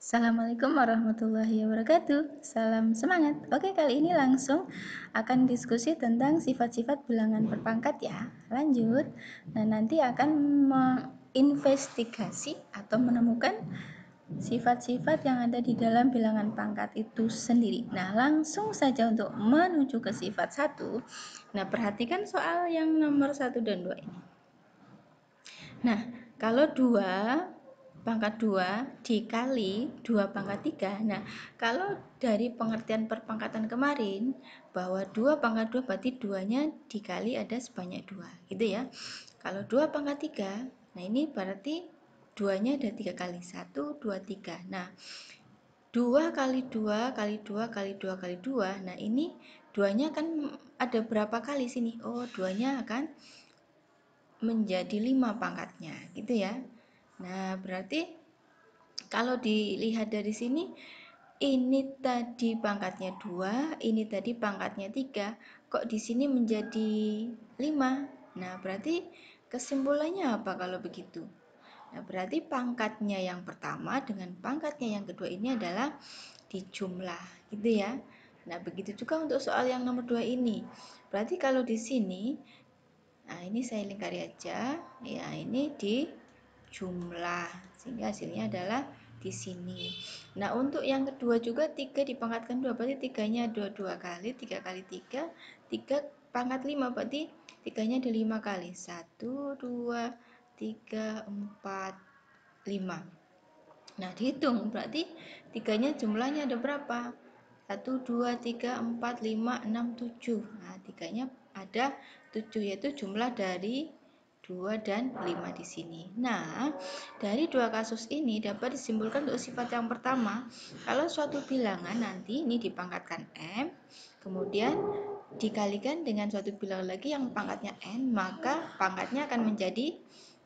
Assalamualaikum warahmatullahi wabarakatuh. Salam semangat. Oke, kali ini langsung akan diskusi tentang sifat-sifat bilangan berpangkat ya. Lanjut. Nah, nanti akan menginvestigasi atau menemukan sifat-sifat yang ada di dalam bilangan pangkat itu sendiri. Nah, langsung saja untuk menuju ke sifat 1. Nah, perhatikan soal yang nomor 1 dan 2 ini. Nah, kalau 2 pangkat 2 dikali 2 pangkat 3. Nah, kalau dari pengertian perpangkatan kemarin bahwa 2 pangkat 2 berarti 2-nya dikali ada sebanyak 2, gitu ya. Kalau 2 pangkat 3, nah ini berarti 2-nya ada 3 kali. 1, 2, 3. Nah, 2 kali 2 kali 2 kali 2 kali 2. Nah, ini 2-nya kan ada berapa kali sini? Oh, 2-nya akan menjadi 5 pangkatnya, gitu ya. Nah, berarti kalau dilihat dari sini, ini tadi pangkatnya 2, ini tadi pangkatnya 3. Kok di sini menjadi 5? Nah, berarti kesimpulannya apa kalau begitu? Nah, berarti pangkatnya yang pertama dengan pangkatnya yang kedua ini adalah dijumlah, gitu ya. Nah, begitu juga untuk soal yang nomor 2 ini. Berarti kalau di sini, nah ini saya lingkari aja, ya ini dijumlah, sehingga hasilnya adalah di sini. Nah, untuk yang kedua juga 3 dipangkatkan 2, berarti 3-nya ada 2 kali, 3 kali 3, 3 pangkat 5, berarti 3-nya ada 5 kali. 1, 2, 3, 4, 5. Nah, dihitung, berarti 3-nya jumlahnya ada berapa? 1, 2, 3, 4, 5, 6, 7. Nah, 3-nya ada 7, yaitu jumlah dari 2 dan 5 di sini. Nah, dari dua kasus ini dapat disimpulkan untuk sifat yang pertama, kalau suatu bilangan nanti ini dipangkatkan M, kemudian dikalikan dengan suatu bilangan lagi yang pangkatnya N, maka pangkatnya akan menjadi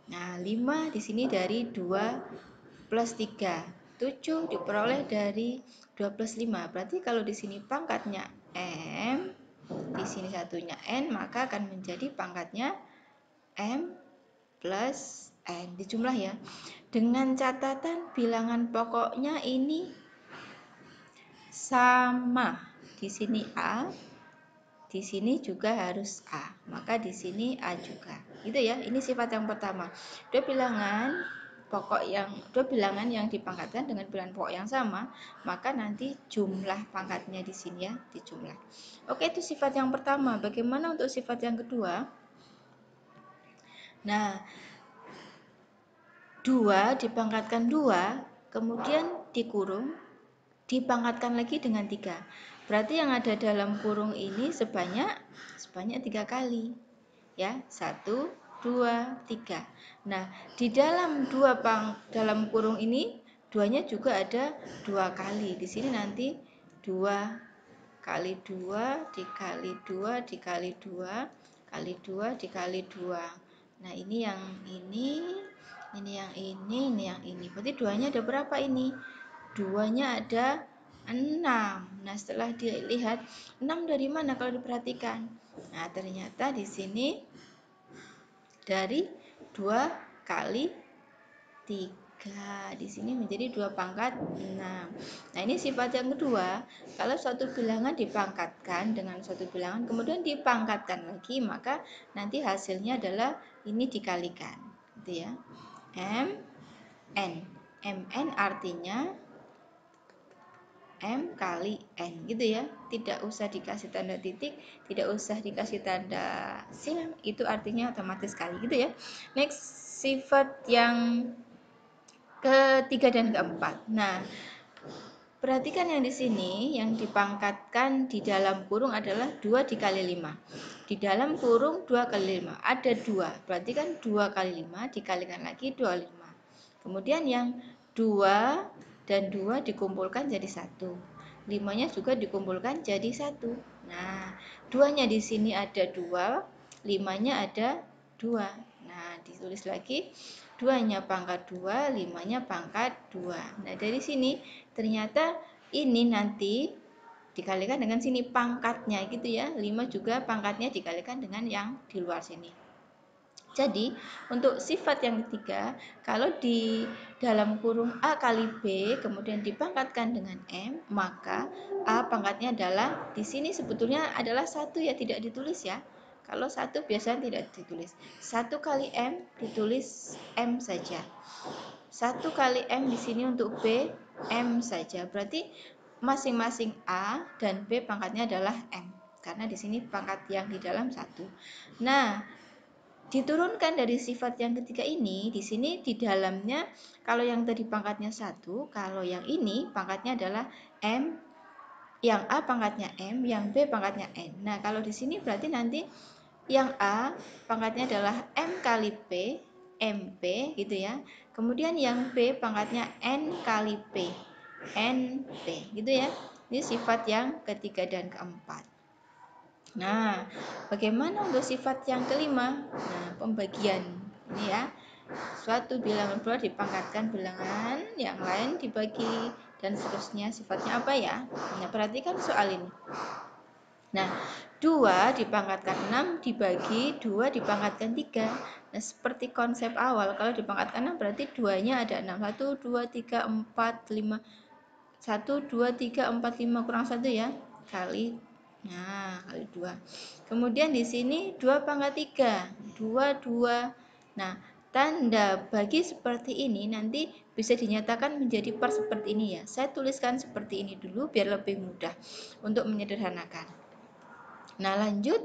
5 di sini dari 2 plus 3. 7 diperoleh dari 2 plus 5. Berarti kalau di sini pangkatnya M, di sini satunya N, maka akan menjadi pangkatnya M plus N. Dijumlah ya. Dengan catatan bilangan pokoknya ini sama. Di sini A, di sini juga harus A. Maka di sini A juga. Gitu ya. Ini sifat yang pertama. Dua bilangan yang dipangkatkan dengan bilangan pokok yang sama, maka nanti jumlah pangkatnya di sini ya, dijumlah. Oke, itu sifat yang pertama. Bagaimana untuk sifat yang kedua? Nah, 2 dipangkatkan 2, kemudian dikurung, dipangkatkan lagi dengan 3. Berarti yang ada dalam kurung ini sebanyak 3 kali. Ya, 1, 2, 3. Nah, di dalam dalam kurung ini, 2-nya juga ada 2 kali. Di sini nanti 2 kali 2 dikali 2 dikali 2 kali 2 dikali 2. Nah, ini yang ini yang ini yang ini. Berarti 2-nya ada berapa ini? 2-nya ada 6. Nah, setelah dilihat 6 dari mana kalau diperhatikan? Nah, ternyata di sini dari 2 kali 3. Di sini menjadi 2 pangkat 6. Nah, ini sifat yang kedua. Kalau suatu bilangan dipangkatkan dengan suatu bilangan, kemudian dipangkatkan lagi, maka nanti hasilnya adalah ini dikalikan. Gitu ya. MN artinya M kali N, gitu ya. Tidak usah dikasih tanda titik, tidak usah dikasih tanda silang, itu artinya otomatis kali, gitu ya. Next, sifat yang ketiga dan keempat. Nah, perhatikan yang di sini, yang dipangkatkan di dalam kurung adalah 2 dikali 5. Di dalam kurung 2 kali 5, ada 2, berarti kan 2 kali 5 dikalikan lagi 25. Kemudian yang 2 dan 2 dikumpulkan jadi 1. 5-nya juga dikumpulkan jadi 1. Nah, 2-nya di sini ada 2, 5-nya ada 2. Nah, ditulis lagi 2-nya pangkat 2, 5-nya pangkat 2. Nah, dari sini ternyata ini nanti dikalikan dengan sini pangkatnya gitu ya. 5 juga pangkatnya dikalikan dengan yang di luar sini. Jadi untuk sifat yang ketiga, kalau di dalam kurung A kali B kemudian dipangkatkan dengan M, maka A pangkatnya adalah, di sini sebetulnya adalah 1 ya, tidak ditulis ya. Kalau 1 biasanya tidak ditulis. 1 kali M ditulis M saja. 1 kali M di sini untuk B, M saja. Berarti masing-masing A dan B pangkatnya adalah M. Karena di sini pangkat yang di dalam 1. Nah, diturunkan dari sifat yang ketiga ini, di sini di dalamnya kalau yang tadi pangkatnya 1, kalau yang ini pangkatnya adalah M, yang A pangkatnya M, yang B pangkatnya N. Nah, kalau di sini berarti nanti yang A pangkatnya adalah M kali P, MP gitu ya. Kemudian yang B pangkatnya N kali P, NP gitu ya. Ini sifat yang ketiga dan keempat. Nah, bagaimana untuk sifat yang kelima? Nah, pembagian ini ya. Suatu bilangan pula dipangkatkan bilangan yang lain dibagi dan seterusnya. Sifatnya apa ya? Nah, perhatikan soal ini. Nah, 2 dipangkatkan 6 dibagi 2 dipangkatkan 3. Nah, seperti konsep awal, kalau dipangkatkan 6 berarti 2-nya ada 6. 1, 2, 3, 4, 5. 1, 2, 3, 4, 5 kurang 1 ya. Kali, nah, kali 2. Kemudian di sini 2 pangkat 3. 2, 2. Nah, tanda bagi seperti ini nanti bisa dinyatakan menjadi per seperti ini ya. Saya tuliskan seperti ini dulu biar lebih mudah untuk menyederhanakan. Nah, lanjut.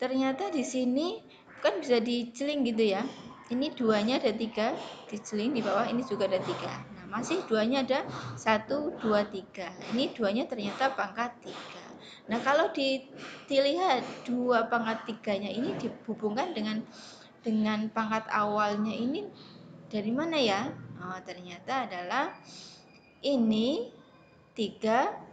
Ternyata di sini kan bisa diceling gitu ya. Ini 2-nya ada 3, diceling di bawah ini juga ada 3. Nah, masih 2-nya ada 1, 2, 3. Ini 2-nya ternyata pangkat 3. Nah, kalau dilihat 2 pangkat 3-nya ini dihubungkan dengan pangkat awalnya ini dari mana ya? Oh, ternyata adalah ini 3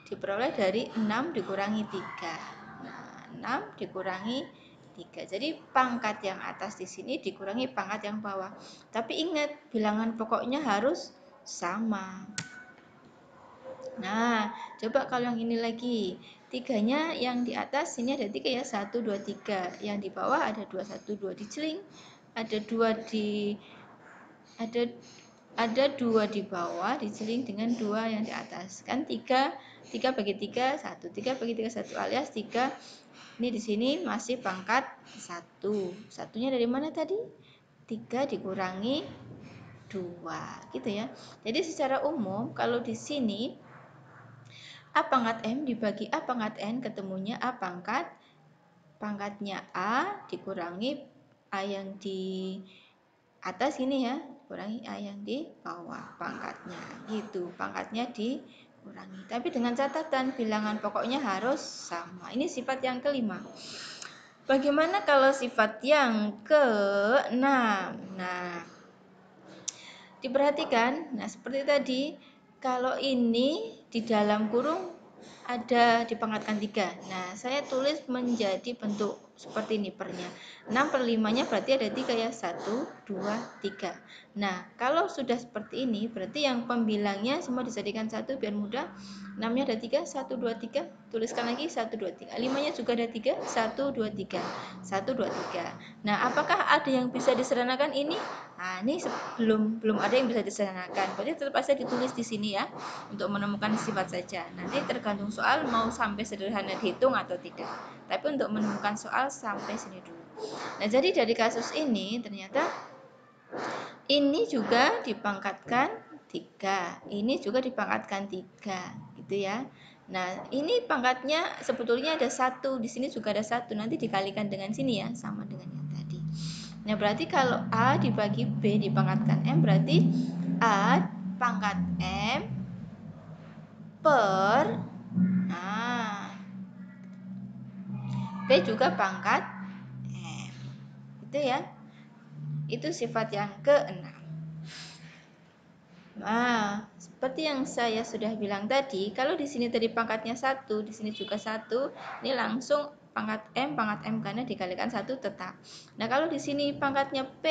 diperoleh dari 6 dikurangi 3. Nah, 6 dikurangi 3. Jadi pangkat yang atas di sini dikurangi pangkat yang bawah. Tapi ingat, bilangan pokoknya harus sama. Nah, coba kalau yang ini lagi. 3-nya yang di atas sini ada 3 ya. 1, 2, 3. Yang di bawah ada 2, 1, 2 diceling. Ada 2 di ada 2 di bawah diceling dengan 2 yang di atas. Kan 3 bagi 3 1. 3 bagi 3 1 alias 3 ini di sini masih pangkat 1. Satunya dari mana tadi? 3 dikurangi 2 gitu ya. Jadi secara umum kalau di sini A pangkat M dibagi A pangkat N ketemunya A pangkatnya A dikurangi A yang di atas ini ya, kurangi A yang di bawah pangkatnya gitu. Pangkatnya dikurangi. Tapi dengan catatan bilangan pokoknya harus sama. Ini sifat yang kelima. Bagaimana kalau sifat yang ke-6? Nah, diperhatikan. Nah, seperti tadi, kalau ini di dalam kurung ada dipangkatkan 3. Nah, saya tulis menjadi bentuk seperti ini pernya. 6 per 5-nya berarti ada 3 ya. 1, 2, 3. Nah, kalau sudah seperti ini, berarti yang pembilangnya semua dijadikan 1 biar mudah. 6-nya ada 3, 1, 2, 3. Tuliskan lagi 1, 2, 3. 5-nya juga ada 3, 1, 2, 3. 1, 2, 3. Nah, apakah ada yang bisa disederhanakan ini? Nah, ini belum ada yang bisa disederhanakan. Berarti tetap saja ditulis di sini ya, untuk menemukan sifat saja. Nanti tergantung soal mau sampai sederhana dihitung atau tidak. Tapi untuk menemukan soal sampai sini dulu. Nah, jadi dari kasus ini ternyata ini juga dipangkatkan 3. Ini juga dipangkatkan 3, gitu ya. Nah, ini pangkatnya sebetulnya ada 1. Di sini juga ada 1. Nanti dikalikan dengan sini ya, sama dengan yang tadi. Nah, berarti kalau A dibagi B dipangkatkan M, berarti A pangkat M per B juga pangkat M. Itu ya. Itu sifat yang ke-6. Nah, seperti yang saya sudah bilang tadi, kalau di sini tadi pangkatnya 1, di sini juga 1, ini langsung pangkat M karena dikalikan 1 tetap. Nah, kalau di sini pangkatnya P,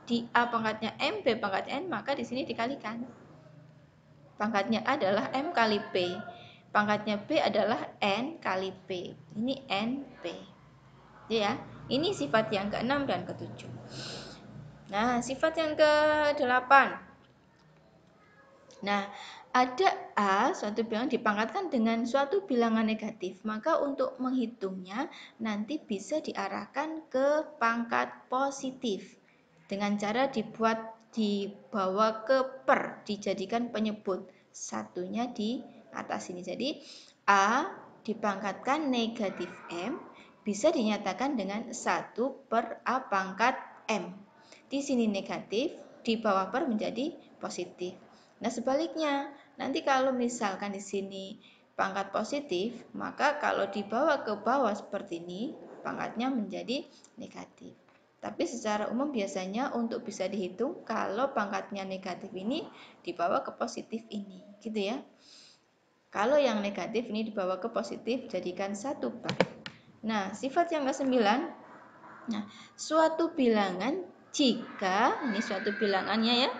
di A pangkatnya M, B pangkatnya N, maka di sini dikalikan. Pangkatnya A adalah M kali P. Pangkatnya B adalah N kali P. Ini NP. Ya. Ini sifat yang ke-6 dan ke-7. Nah, sifat yang ke-8. Nah, ada A, suatu bilangan dipangkatkan dengan suatu bilangan negatif, maka untuk menghitungnya nanti bisa diarahkan ke pangkat positif dengan cara dibawa ke per, dijadikan penyebut. Satunya di atas ini. Jadi A dipangkatkan negatif M bisa dinyatakan dengan 1 per A pangkat M. Di sini negatif, di bawah per menjadi positif. Nah, sebaliknya, nanti kalau misalkan di sini pangkat positif, maka kalau dibawa ke bawah seperti ini, pangkatnya menjadi negatif. Tapi secara umum biasanya untuk bisa dihitung kalau pangkatnya negatif ini dibawa ke positif ini, gitu ya. Kalau yang negatif ini dibawa ke positif, jadikan 1 per. Nah, sifat yang ke-9. Nah, suatu bilangan jika, ini suatu bilangannya ya,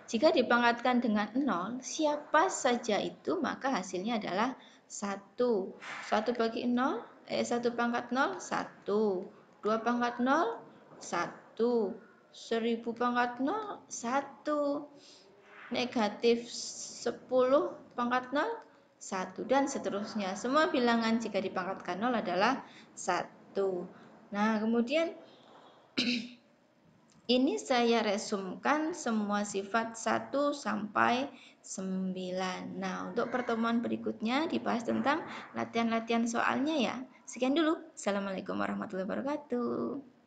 jika dipangkatkan dengan 0, siapa saja itu maka hasilnya adalah 1. 1 bagi 0, 1 pangkat 0, 1. 2 pangkat 0, 1. 1000 pangkat 0, 1. Negatif 10 pangkat 0, 1. Dan seterusnya. Semua bilangan jika dipangkatkan 0 adalah 1. Nah, kemudian ini saya resumkan semua sifat 1 sampai 9. Nah, untuk pertemuan berikutnya dibahas tentang latihan-latihan soalnya ya. Sekian dulu. Assalamualaikum warahmatullahi wabarakatuh.